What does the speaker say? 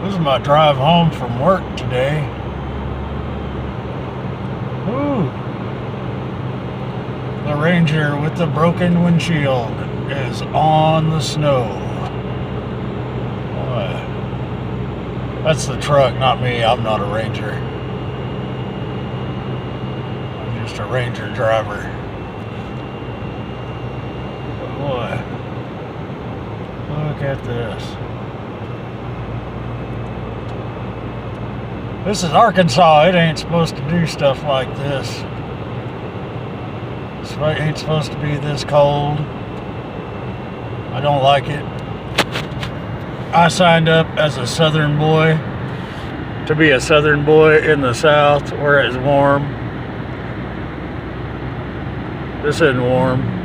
This is my drive home from work today. Ooh. The Ranger with the broken windshield is on the snow. Boy. That's the truck, not me. I'm not a Ranger. I'm just a Ranger driver. Boy. Look at this. This is Arkansas. It ain't supposed to do stuff like this. It ain't supposed to be this cold. I don't like it. I signed up as a southern boy to be a southern boy in the south where it's warm. This isn't warm.